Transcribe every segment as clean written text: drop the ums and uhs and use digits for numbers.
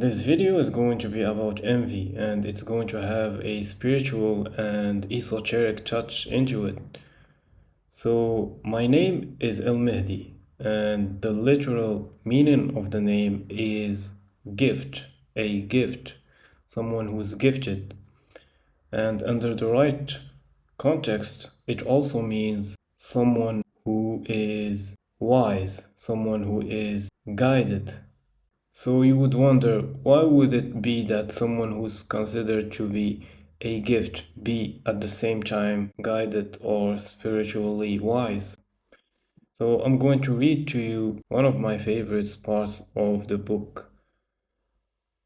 This video is going to be about envy, and it's going to have a spiritual and esoteric touch into it. So, my name is El Mehdi, and the literal meaning of the name is gift, a gift, someone who's gifted. And under the right context, it also means someone who is wise, someone who is guided. So you would wonder, why would it be that someone who's considered to be a gift be at the same time guided or spiritually wise? So I'm going to read to you one of my favorite parts of the book,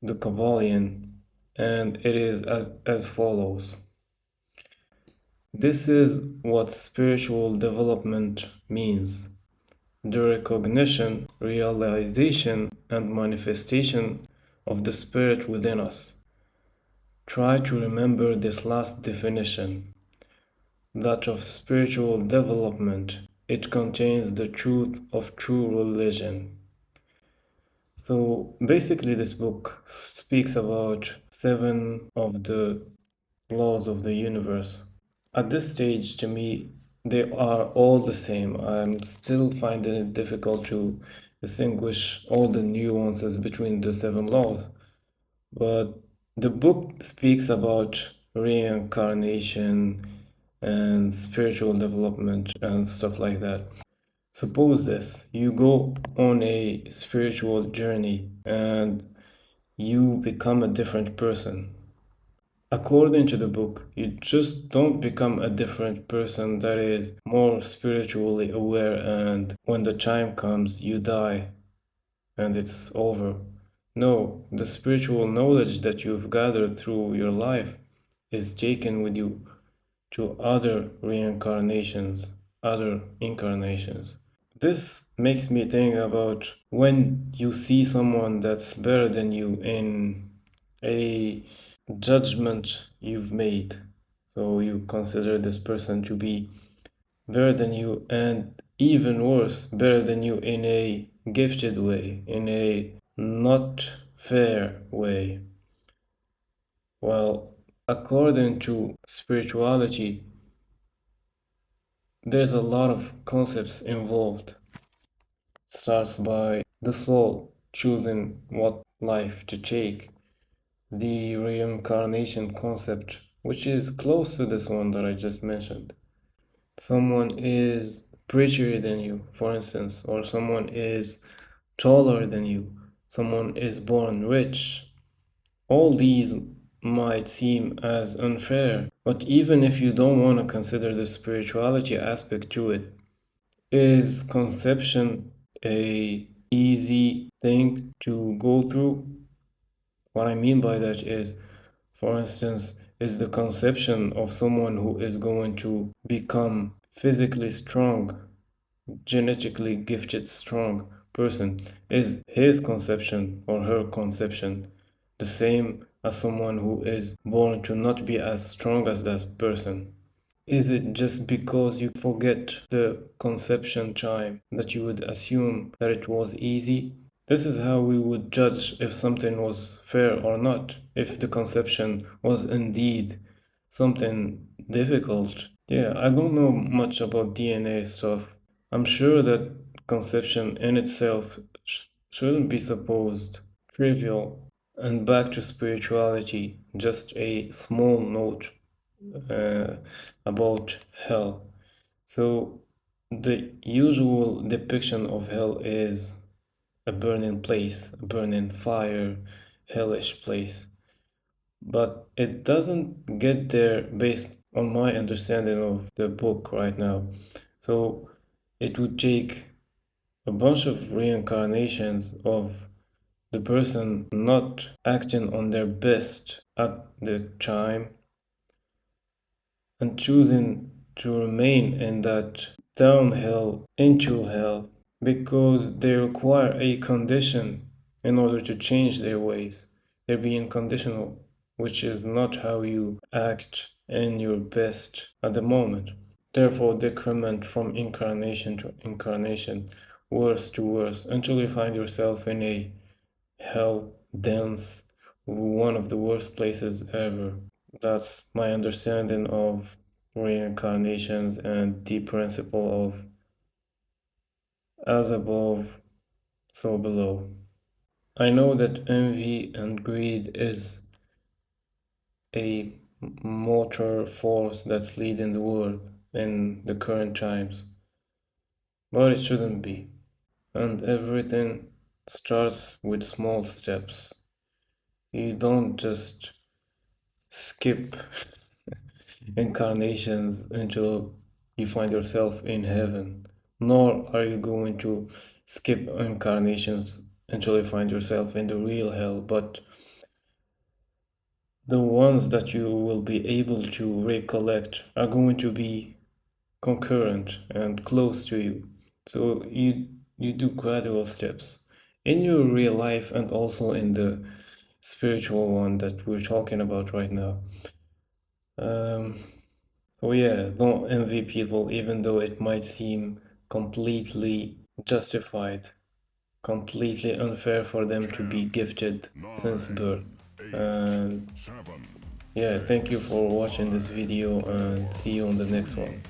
the Kybalion, and it is as follows. This is what spiritual development means: the recognition, realization, and manifestation of the Spirit within us. Try to remember this last definition, that of spiritual development. It contains the truth of true religion. So basically, this book speaks about 7 of the laws of the universe. At this stage, to me, they are all the same. I'm still finding it difficult to distinguish all the nuances between the 7 laws. But the book speaks about reincarnation and spiritual development and stuff like that. Suppose this, you go on a spiritual journey and you become a different person. According to the book, you just don't become a different person that is more spiritually aware, and when the time comes, you die and it's over. No, the spiritual knowledge that you've gathered through your life is taken with you to other reincarnations, other incarnations. This makes me think about when you see someone that's better than you in a judgment you've made. So you consider this person to be better than you, and even worse, better than you in a gifted way, in a not fair way. Well, according to spirituality, there's a lot of concepts involved. Starts by the soul choosing what life to take, the reincarnation concept, which is close to this one that I just mentioned. Someone is prettier than you, for instance, or someone is taller than you, someone is born rich. All these might seem as unfair, but even if you don't want to consider the spirituality aspect to it, is conception a easy thing to go through? What I mean by that is, for instance, is the conception of someone who is going to become physically strong, genetically gifted strong person, is his conception or her conception the same as someone who is born to not be as strong as that person? Is it just because you forget the conception time that you would assume that it was easy? This is how we would judge if something was fair or not, if the conception was indeed something difficult. Yeah, I don't know much about DNA stuff. I'm sure that conception in itself shouldn't be supposed trivial. And back to spirituality, just a small note uh, about hell. So, the usual depiction of hell is a burning place, a burning fire, hellish place. But it doesn't get there based on my understanding of the book right now. So, it would take a bunch of reincarnations of the person not acting on their best at the time and choosing to remain in that downhill into hell because they require a condition in order to change their ways. They're being conditional, which is not how you act in your best at the moment. Therefore, decrement from incarnation to incarnation, worse to worse, until you find yourself in a hell, dense, one of the worst places ever. That's my understanding of reincarnations and the principle of as above, so below. I know that envy and greed is a motor force that's leading the world in the current times, but it shouldn't be. And everything starts with small steps. You don't just skip incarnations until you find yourself in heaven, nor are you going to skip incarnations until you find yourself in the real hell, but the ones that you will be able to recollect are going to be concurrent and close to you. So you do gradual steps in your real life and also in the spiritual one that we're talking about right now. So yeah, don't envy people even though it might seem completely justified, completely unfair for them to be gifted since birth. And yeah, thank you for watching this video and see you on the next one.